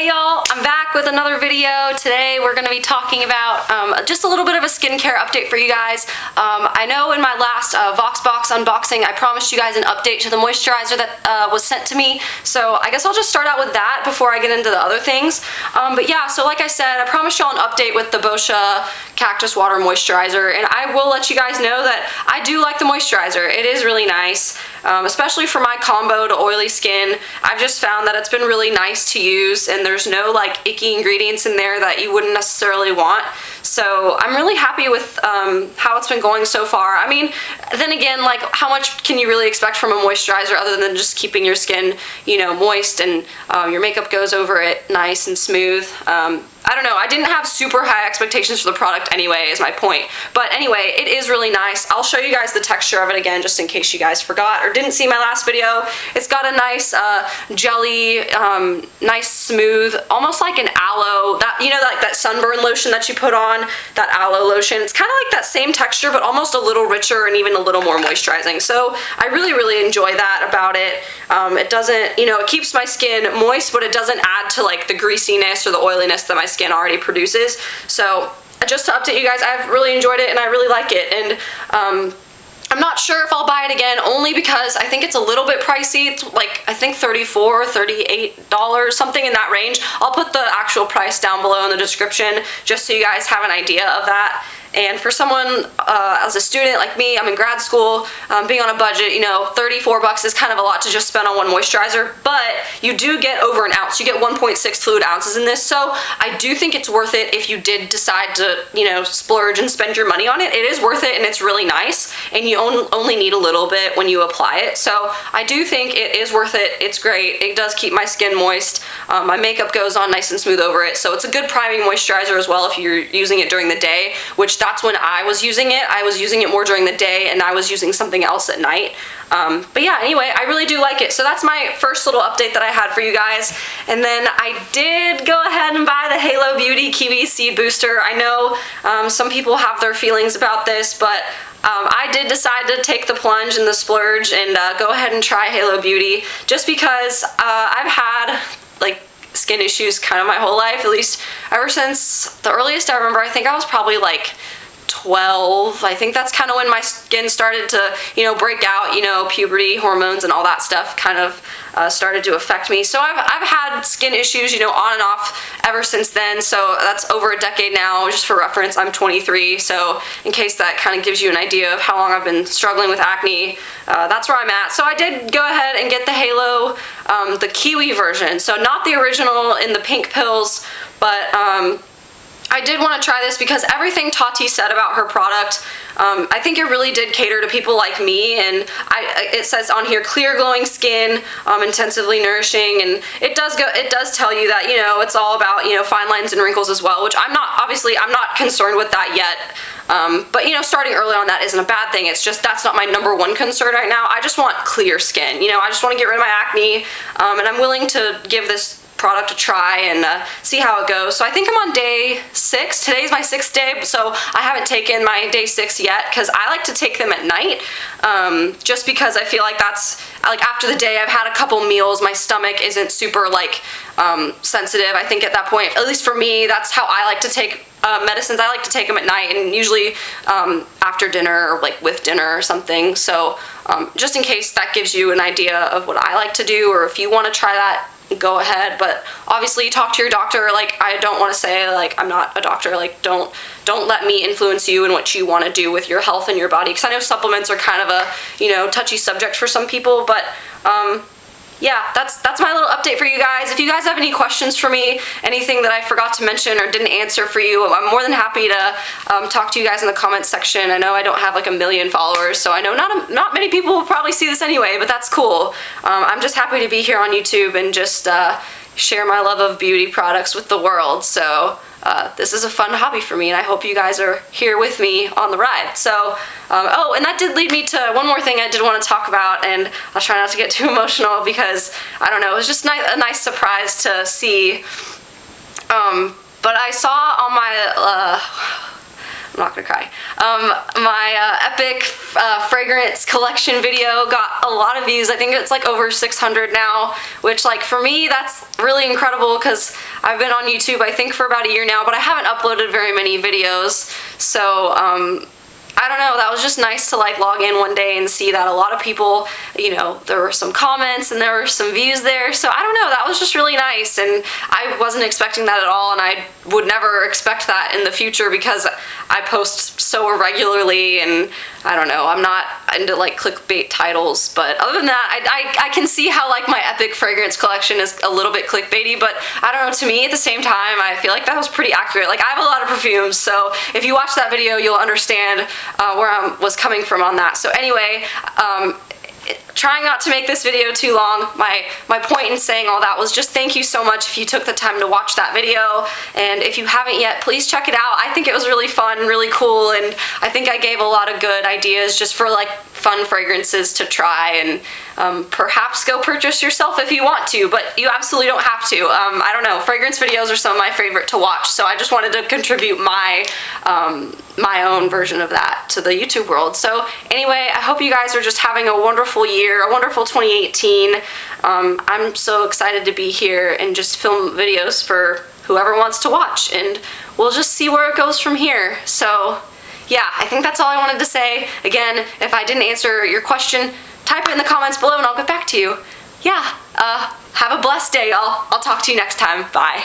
Hey y'all, I'm back with another video. Today we're going to be talking about just a little bit of a skincare update for you guys. I know in my last Voxbox unboxing I promised you guys an update to the moisturizer that was sent to me, so I guess I'll just start out with that before I get into the other things. But yeah, so like I said, I promised y'all an update with the Boscia Cactus Water Moisturizer, and I will let you guys know that I do like the moisturizer. It is really nice, especially for my combo to oily skin. I've just found that it's been really nice to use, and there's no like icky ingredients in there that you wouldn't necessarily want. So I'm really happy with how it's been going so far. I mean, then again, like how much can you really expect from a moisturizer other than just keeping your skin, you know, moist and your makeup goes over it nice and smooth. I don't know, I didn't have super high expectations for the product anyway, is my point. But anyway, it is really nice. I'll show you guys the texture of it again just in case you guys forgot or didn't see my last video. It's got a nice jelly, nice smooth, almost like an aloe, that, you know, like that sunburn lotion that you put on, that aloe lotion. It's kind of like that same texture but almost a little richer and even a little more moisturizing. So I really enjoy that about it. It doesn't, you know, it keeps my skin moist, but it doesn't add to like the greasiness or the oiliness that my skin already produces. So just to update you guys, I've really enjoyed it and I really like it, and I'm not sure if I'll buy it again, only because I think it's a little bit pricey. It's like, I think $34, $38, something in that range. I'll put the actual price down below in the description just so you guys have an idea of that. And for someone as a student like me, I'm in grad school, being on a budget, you know, 34 bucks is kind of a lot to just spend on one moisturizer, but you do get over an ounce. You get 1.6 fluid ounces in this, so I do think it's worth it if you did decide to, you know, splurge and spend your money on it. It is worth it and it's really nice, and you only need a little bit when you apply it, so I do think it is worth it. It's great. It does keep my skin moist. My makeup goes on nice and smooth over it, so it's a good priming moisturizer as well if you're using it during the day, which that's when I was using it. I was using it more during the day and I was using something else at night. But yeah, anyway, I really do like it. So that's my first little update that I had for you guys. And then I did go ahead and buy the Halo Beauty Kiwi Seed Booster. I know some people have their feelings about this, but I did decide to take the plunge and the splurge and go ahead and try Halo Beauty just because I've had like skin issues kind of my whole life, at least ever since the earliest I remember. I think I was probably like 12. I think that's kind of when my skin started to, you know, break out, you know, puberty, hormones and all that stuff kind of started to affect me. So I've had skin issues, you know, on and off ever since then. So that's over a decade now. Just for reference, I'm 23. So in case that kind of gives you an idea of how long I've been struggling with acne, that's where I'm at. So I did go ahead and get the Halo, the Kiwi version. So not the original in the pink pills, but I did want to try this because everything Tati said about her product, I think it really did cater to people like me, and it says on here clear glowing skin, intensively nourishing, and it does tell you that, you know, it's all about, you know, fine lines and wrinkles as well, which I'm not concerned with that yet. But you know, starting early on that isn't a bad thing. It's just that's not my number one concern right now. I just want clear skin. You know, I just want to get rid of my acne, and I'm willing to give this product to try and see how it goes. So I think I'm on day 6. Today's my 6th day, so I haven't taken my day 6 yet because I like to take them at night, just because I feel like that's like after the day I've had a couple meals, my stomach isn't super like sensitive. I think at that point, at least for me, that's how I like to take medicines. I like to take them at night, and usually after dinner or like with dinner or something. So just in case that gives you an idea of what I like to do, or if you want to try that, go ahead. But obviously talk to your doctor. Like, I don't want to say like I'm not a doctor, like don't let me influence you in what you want to do with your health and your body, because I know supplements are kind of a, you know, touchy subject for some people. But yeah, that's my little update for you guys. If you guys have any questions for me, anything that I forgot to mention or didn't answer for you, I'm more than happy to talk to you guys in the comments section. I know I don't have like 1 million followers, so I know not many people will probably see this anyway, but that's cool. I'm just happy to be here on YouTube and just share my love of beauty products with the world. So this is a fun hobby for me, and I hope you guys are here with me on the ride. So, oh, and that did lead me to one more thing I did want to talk about, and I'll try not to get too emotional because, I don't know, it was just a nice surprise to see. But I saw on I'm not gonna cry. My epic fragrance collection video got a lot of views. I think it's like over 600 now, which like for me that's really incredible because I've been on YouTube I think for about a year now, but I haven't uploaded very many videos. So I don't know, that was just nice to like log in one day and see that a lot of people, you know, there were some comments and there were some views there. So I don't know, that was just really nice, and I wasn't expecting that at all, and I would never expect that in the future because I post so irregularly, and I don't know, I'm not into like clickbait titles, but other than that, I can see how like my epic fragrance collection is a little bit clickbaity, but I don't know, to me at the same time, I feel like that was pretty accurate. Like I have a lot of perfumes, so if you watch that video, you'll understand where I was coming from on that. So anyway, trying not to make this video too long, my point in saying all that was just thank you so much if you took the time to watch that video, and if you haven't yet, please check it out. I think it was really fun, really cool, and I think I gave a lot of good ideas just for like fun fragrances to try, and perhaps go purchase yourself if you want to, but you absolutely don't have to. I don't know, fragrance videos are some of my favorite to watch, so I just wanted to contribute my own version of that to the YouTube world. So anyway, I hope you guys are just having a wonderful year, a wonderful 2018. I'm so excited to be here and just film videos for whoever wants to watch, and we'll just see where it goes from here. So yeah, I think that's all I wanted to say. Again, if I didn't answer your question, type it in the comments below and I'll get back to you. Yeah, have a blessed day, y'all. I'll talk to you next time. Bye.